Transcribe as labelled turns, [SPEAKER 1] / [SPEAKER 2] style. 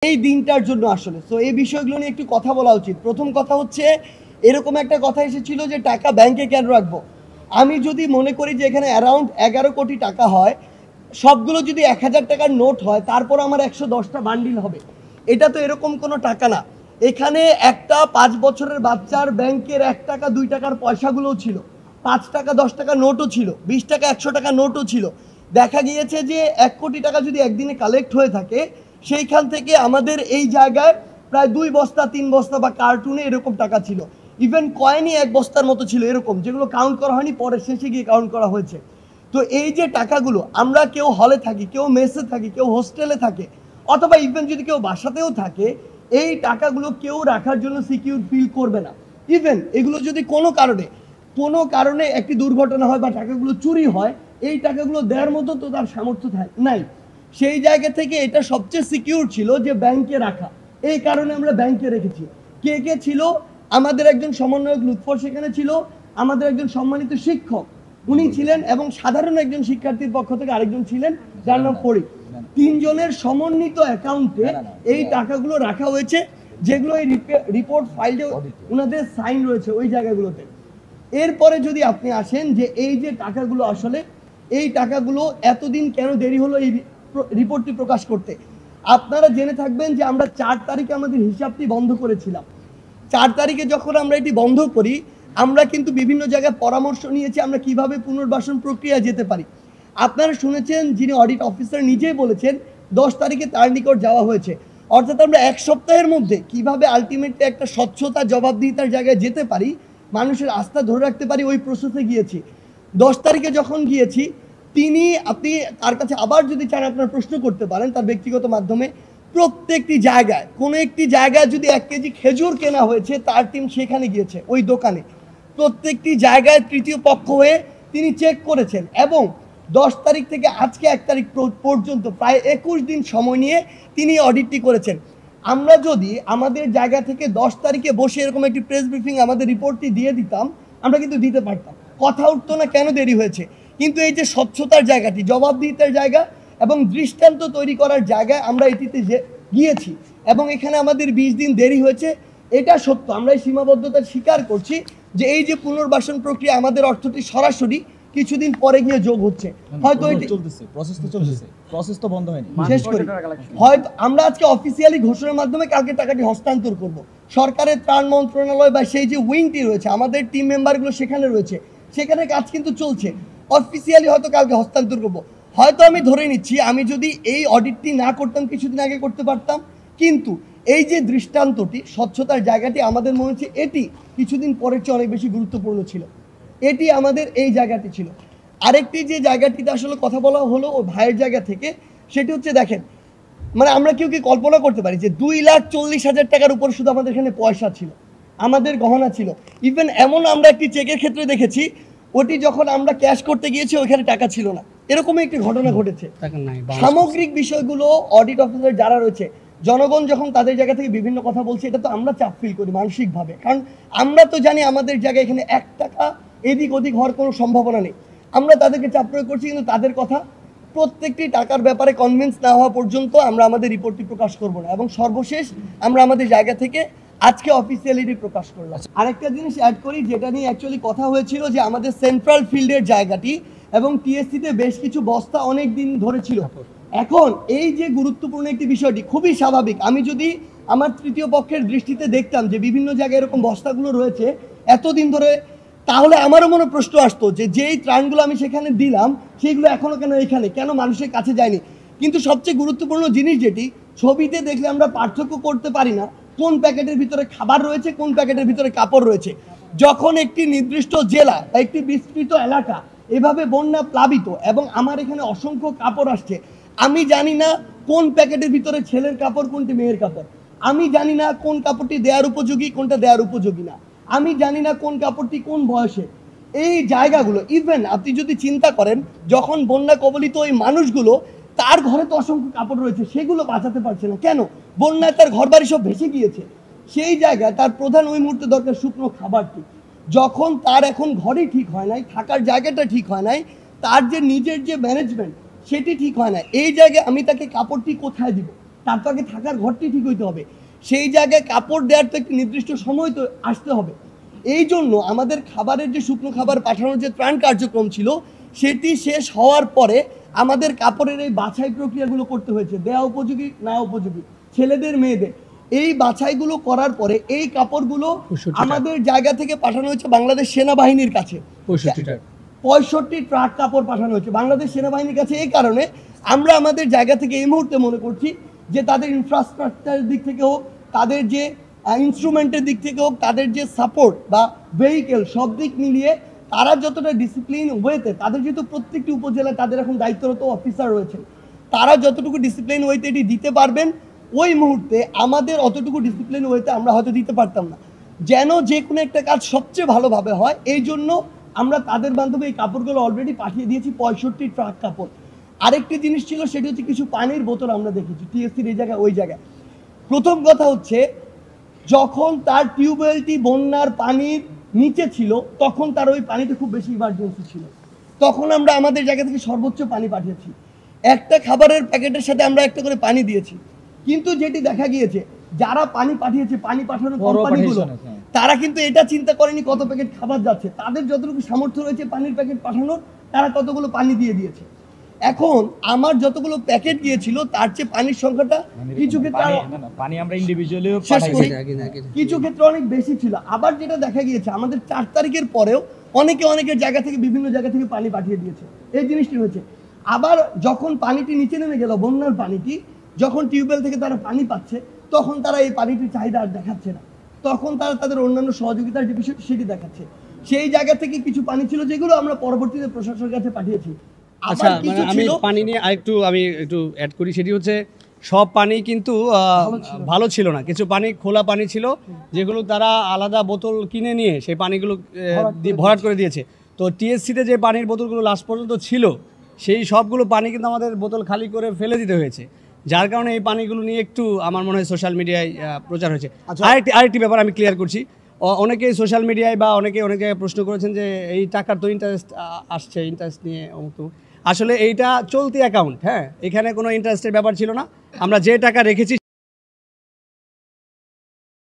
[SPEAKER 1] এই দিনটার জন্য আসলে সো এই বিষয়গুলো নিয়ে একটু কথা বলা উচিত। প্রথম কথা হচ্ছে এরকম একটা কথা এসেছিল যে টাকা ব্যাংকে কেন রাখবো। আমি যদি মনে করি যে এখানে অ্যারাউন্ড 11 কোটি টাকা হয়, সবগুলো যদি 1000 টাকার নোট হয়, তারপর আমার 110টা বান্ডিল হবে। এটা তো এরকম কোনো টাকা না। এখানে একটা 5 বছরের বাচ্চার ব্যাংকের 1 টাকা 2 টাকার পয়সাগুলোও ছিল, 5 টাকা 10 টাকা নোটও ছিল, 20 টাকা 100 টাকা নোটও ছিল। দেখা গিয়েছে যে 1 কোটি টাকা যদি একদিনে কালেক্ট হয়ে থাকে, সেইখান থেকে আমাদের এই জায়গায় প্রায় 2 বস্তা 3 বস্তা বা কার্টুনে এরকম টাকা ছিল। ইভেন কয়েনই 1 বস্তার মতো ছিল এরকম, যেগুলো কাউন্ট করা হয়নি, পরে শেষে গিয়ে কাউন্ট করা হয়েছে। তো এই যে টাকাগুলো, আমরা কেউ হলে থাকি, কেউ মেসে থাকি, কেউ হোস্টেলে থাকে, অথবা ইভেন যদি কেউ বাসাতেও থাকে, এই টাকাগুলো কেউ রাখার জন্য সিকিউর ফিল করবে না। ইভেন এগুলো যদি কোনো কারণে একটি দুর্ঘটনা হয় বা টাকাগুলো চুরি হয়, এই টাকাগুলো দেওয়ার মতো তো তার সামর্থ্য নাই। সেই জায়গা থেকে এটা সবচেয়ে সিকিউর ছিল যে ব্যাংকে রাখা। এই কারণে আমরা ব্যাংকে রেখেছি। কে কে ছিল? আমাদের একজন সমন্বয়ক লুৎফর সেখানে ছিল, আমাদের একজন সম্মানিত শিক্ষক উনি ছিলেন, এবং সাধারণ একজন শিক্ষার্থীর পক্ষ থেকে আরেকজন ছিলেন যার নাম ফরিদ। 3 জনের সমন্বিত অ্যাকাউন্টে এই টাকাগুলো রাখা হয়েছে, যেগুলো এই রিপোর্ট ফাইলে ওনাদের সাইন রয়েছে ওই জায়গাগুলোতে। এরপরে যদি আপনি আসেন যে এই যে টাকাগুলো, আসলে এই টাকাগুলো এতদিন কেন দেরি হলো এই রিপোর্টটি প্রকাশ করতে। আপনারা জেনে থাকবেন যে আমরা 4 তারিখে আমাদের হিসাবটি বন্ধ করেছিলাম। 4 তারিখে যখন আমরা এটি বন্ধ করি, আমরা কিন্তু বিভিন্ন জায়গায় পরামর্শ নিয়েছি আমরা কিভাবে পুনর্বাসন প্রক্রিয়া যেতে পারি। আপনারা শুনেছেন যিনি অডিট অফিসার নিজেই বলেছেন 10 তারিখে তার নিকট যাওয়া হয়েছে। অর্থাৎ আমরা 1 সপ্তাহের মধ্যে কিভাবে আলটিমেটলি একটা স্বচ্ছতা জবাবদিহিতার জায়গায় যেতে পারি, মানুষের আস্থা ধরে রাখতে পারি, ওই প্রসেসে গিয়েছি। 10 তারিখে যখন গিয়েছি, আপনি তার কাছে আবার যদি চান আপনার প্রশ্ন করতে পারেন তার ব্যক্তিগত মাধ্যমে। প্রত্যেকটি জায়গায়, কোনো একটি জায়গায় যদি 1 কেজি খেজুর কেনা হয়েছে, তার টিম সেখানে গিয়েছে ওই দোকানে। প্রত্যেকটি জায়গায় তৃতীয় পক্ষ হয়ে তিনি চেক করেছেন, এবং 10 তারিখ থেকে আজকে 1 তারিখ পর্যন্ত প্রায় 21 দিন সময় নিয়ে তিনি অডিটটি করেছেন। আমরা যদি আমাদের জায়গা থেকে 10 তারিখে বসে এরকম একটি প্রেস ব্রিফিং আমাদের রিপোর্টটি দিয়ে দিতাম, আমরা কিন্তু দিতে পারতাম, কথা উঠতো না কেন দেরি হয়েছে। কিন্তু এই যে স্বচ্ছতার জায়গাটি, জবাবদিহিতার জায়গা এবং দৃষ্টান্ত তৈরি করার জায়গায় আমরা এটিতে গিয়েছি, এবং এখানে আমাদের 20 দিন দেরি হয়েছে। এটা সত্য, আমরা এই সীমাবদ্ধতা স্বীকার করছি যে এই যে পুনর্বাসন প্রক্রিয়া, আমাদের অর্থটি সরাসরি কিছুদিন পরে গিয়ে যোগ হচ্ছে। হয়তো
[SPEAKER 2] প্রসেস তো বন্ধ হয়নি,
[SPEAKER 1] শেষ করি। হয়তো আমরা আজকে অফিসিয়ালি ঘোষণার মাধ্যমে কালকে টাকাটি হস্তান্তর করব। সরকারের ত্রাণ মন্ত্রণালয় বা সেই যে উইংটি রয়েছে, আমাদের টিম মেম্বারগুলো সেখানে রয়েছে, সেখানে কাজ কিন্তু চলছে। অফিসিয়ালি হয়তো কালকে হস্তান্তর করব। হয়তো আমি ধরে নিচ্ছি, আমি যদি এই অডিটটি না করতাম, কিছুদিন আগে করতে পারতাম। কিন্তু এই যে দৃষ্টান্তটি, স্বচ্ছতার জায়গাটি, আমাদের মনে হচ্ছে এটি কিছুদিন পরের চেয়ে অনেক বেশি গুরুত্বপূর্ণ ছিল। এটি আমাদের এই জায়গাটি ছিল। আরেকটি যে জায়গাটিতে আসলে কথা বলা হলো ও ভাইয়ের জায়গা থেকে, সেটি হচ্ছে দেখেন, মানে আমরা কেউ কি কল্পনা করতে পারি যে 2,40,000 টাকার উপর শুধু আমাদের এখানে পয়সা ছিল, আমাদের গহনা ছিল। ইভেন এমন আমরা একটি চেকের ক্ষেত্রে দেখেছি, ওটি যখন আমরা ক্যাশ করতে গিয়েছি ওইখানে টাকা ছিল না, এরকমই একটি ঘটনা ঘটেছে। সামগ্রিক বিষয়গুলো অডিট অফিসার যারা রয়েছে, জনগণ যখন তাদের জায়গা থেকে বিভিন্ন কথা বলছে, এটা তো আমরা চাপ ফিল করি মানসিকভাবে, কারণ আমরা তো জানি আমাদের জায়গায় এখানে 1 টাকা এদিক ওদিক হওয়ার কোনো সম্ভাবনা নেই। আমরা তাদেরকে চাপ প্রয়োগ করছি, কিন্তু তাদের কথা, প্রত্যেকটি টাকার ব্যাপারে কনভিন্স না হওয়া পর্যন্ত আমরা আমাদের রিপোর্টটি প্রকাশ করব না। এবং সর্বশেষ আমরা আমাদের জায়গা থেকে আজকে অফিসিয়ালিটি প্রকাশ করলাম। আরেকটা জিনিস অ্যাড করি, যেটা নিয়ে অ্যাকচুয়ালি কথা হয়েছিল, যে আমাদের সেন্ট্রাল ফিল্ডের জায়গাটি এবং টিএসসিতে বেশ কিছু বস্তা অনেক দিন ধরে ছিল। এখন এই যে গুরুত্বপূর্ণ একটি বিষয়টি, খুবই স্বাভাবিক, আমি যদি আমার তৃতীয় পক্ষের দৃষ্টিতে দেখতাম যে বিভিন্ন জায়গায় এরকম বস্তাগুলো রয়েছে এতদিন ধরে, তাহলে আমারও মনে প্রশ্ন আসতো যে যেই ত্রাণগুলো আমি সেখানে দিলাম, সেইগুলো এখনও কেন এখানে, কেন মানুষের কাছে যায়নি। কিন্তু সবচেয়ে গুরুত্বপূর্ণ জিনিস যেটি, ছবিতে দেখলে আমরা পার্থক্য করতে পারি না কোন প্যাকেটের ভিতরে খাবার রয়েছে, কোন প্যাকেটের ভিতরে কাপড় রয়েছে। যখন একটি নির্দিষ্ট জেলা বা একটি বিস্তৃত এলাকা এভাবে বন্যা প্লাবিত, এবং আমার এখানে অসংখ্য কাপড় আসছে, আমি জানি না কোন প্যাকেটের ভিতরে ছেলের কাপড়, কোনটি মেয়ের কাপড়। আমি জানি না কোন কাপড়টি দেওয়ার উপযোগী, কোনটা দেওয়ার উপযোগী না। আমি জানি না কোন কাপড়টি কোন বয়সে। এই জায়গাগুলো, ইভেন আপনি যদি চিন্তা করেন, যখন বন্যা কবলিত ওই মানুষগুলো, তার ঘরে তো অসংখ্য কাপড় রয়েছে, সেগুলো বাঁচাতে পারছে না কেন? বন্যায় তার ঘরবাড়ি সব ভেসে গিয়েছে। সেই জায়গায় তার প্রধান ওই মুহূর্তে দরকার শুকনো খাবারটি। যখন তার এখন ঘরই ঠিক হয় নাই, থাকার জায়গাটা ঠিক হয় নাই, তার যে নিজের যে ম্যানেজমেন্ট সেটি ঠিক হয় না, এই জায়গায় আমি তাকে কাপড়টি কোথায় দিব? তার তো আগে থাকার ঘরটি ঠিক হইতে হবে, সেই জায়গায় কাপড় দেওয়ার তো একটি নির্দিষ্ট সময় তো আসতে হবে। এই জন্য আমাদের খাবারের যে শুকনো খাবার পাঠানোর যে ত্রাণ কার্যক্রম ছিল সেটি শেষ হওয়ার পরে আমাদের কাপড়ের এই বাছাই প্রক্রিয়াগুলো করতে হয়েছে, দেয়া উপযোগী না উপযোগী, ছেলেদের মেয়েদের। এই বাছাইগুলো করার পরে এই কাপড়গুলো আমাদের জায়গা থেকে পাঠানো হয়েছে বাংলাদেশ সেনাবাহিনীর কাছে। 65 ট্রাক কাপড় পাঠানো হয়েছে বাংলাদেশ সেনাবাহিনীর কাছে। এই কারণে আমরা আমাদের জায়গা থেকে এই মুহূর্তে মনে করছি যে তাদের ইনফ্রাস্ট্রাকচারের দিক থেকে হোক, তাদের যে ইনস্ট্রুমেন্টের দিক থেকে হোক, তাদের যে সাপোর্ট বা ভেহিকেল, সব দিক মিলিয়ে তারা যতটা ডিসিপ্লিন ওয়েতে, তাদের যেহেতু প্রত্যেকটি উপজেলায় তাদের এখন দায়িত্বরত অফিসার রয়েছে, তারা যতটুকু ডিসিপ্লিন ওয়েতে এটি দিতে পারবেন, ওই মুহূর্তে আমাদের অতটুকু ডিসিপ্লিন ওয়েতে আমরা হয়তো দিতে পারতাম না। যেন যে কোনো একটা কাজ সবচেয়ে ভালোভাবে হয়, এই জন্য আমরা তাদের মাধ্যমে এই কাপড়গুলো অলরেডি পাঠিয়ে দিয়েছি, 65 ট্রাক কাপড়। আরেকটি জিনিস ছিল, সেটি হচ্ছে কিছু পানির বোতল আমরা দেখেছি টিএসসির এই জায়গায় ওই জায়গায়। প্রথম কথা হচ্ছে, যখন তার টিউবওয়েলটি বন্যার পানির নিচে ছিল তখন তার ওই পানিতে খুব বেশি ইমার্জেন্সি ছিল, তখন আমরা আমাদের জায়গা থেকে সর্বোচ্চ পানি পাঠিয়েছি। একটা খাবারের প্যাকেটের সাথে আমরা একটা করে পানি দিয়েছি। কিন্তু যেটি দেখা গিয়েছে, যারা পানি পাঠিয়েছে, পানি পাঠানোর কোম্পানিগুলো, তারা কিন্তু এটা চিন্তা করেনি কত প্যাকেট খাবার যাচ্ছে। তাদের যতটুকু সামর্থ্য রয়েছে পানির প্যাকেট পাঠানোর, তারা ততগুলো পানি দিয়ে দিয়েছে। এখন আমার যতগুলো প্যাকেট গিয়েছিল তার চেয়ে পানির সংখ্যাটা কিছু ক্ষেত্রে
[SPEAKER 2] পানি আমরা ইন্ডিভিজুয়ালিও
[SPEAKER 1] কিছু ক্ষেত্রে অনেক বেশি ছিল। আবার যেটা দেখা গিয়েছে, আমাদের 4 তারিখের পরেও অনেকের জায়গা থেকে বিভিন্ন জায়গা থেকে পানি পাঠিয়ে দিয়েছে, এই জিনিসটি হয়েছে। আবার যখন পানিটি নিচে নেমে গেল, বন্যার পানিটি যখন টিউবওয়েল থেকে তারা পানি পাচ্ছে, তখন তারা এই পানিটির চাহিদা আর দেখাচ্ছে না, তখন তারা তাদের অন্যান্য সহযোগিতার যে বিষয়টি সেটি দেখাচ্ছে। সেই জায়গা থেকে কিছু পানি ছিল যেগুলো আমরা পরবর্তীতে প্রশাসনের কাছে পাঠিয়েছি।
[SPEAKER 3] আচ্ছা, মানে আমি পানি নিয়ে আমি একটু অ্যাড করি, সেটি হচ্ছে সব পানি কিন্তু ভালো ছিল না। কিছু পানি খোলা পানি ছিল, যেগুলো তারা আলাদা বোতল কিনে নিয়ে সেই পানিগুলো ভরাট করে দিয়েছে। তো টিএসসিতে যে পানির বোতলগুলো লাস্ট পর্যন্ত ছিল, সেই সবগুলো পানি কিন্তু আমাদের বোতল খালি করে ফেলে দিতে হয়েছে, যার কারণে এই পানিগুলো নিয়ে একটু আমার মনে হয় সোশ্যাল মিডিয়ায় প্রচার হয়েছে। আরেকটি ব্যাপার আমি ক্লিয়ার করছি, অনেকেই সোশ্যাল মিডিয়ায় বা অনেক জায়গায় প্রশ্ন করেছেন যে এই টাকার তো ইন্টারেস্ট আসছে, ইন্টারেস্ট নিয়ে অমুক। আসলে এইটা চলতি অ্যাকাউন্ট, হ্যাঁ, এখানে কোনো ইন্টারেস্টের ব্যাপার ছিল না। আমরা যে টাকা রেখেছি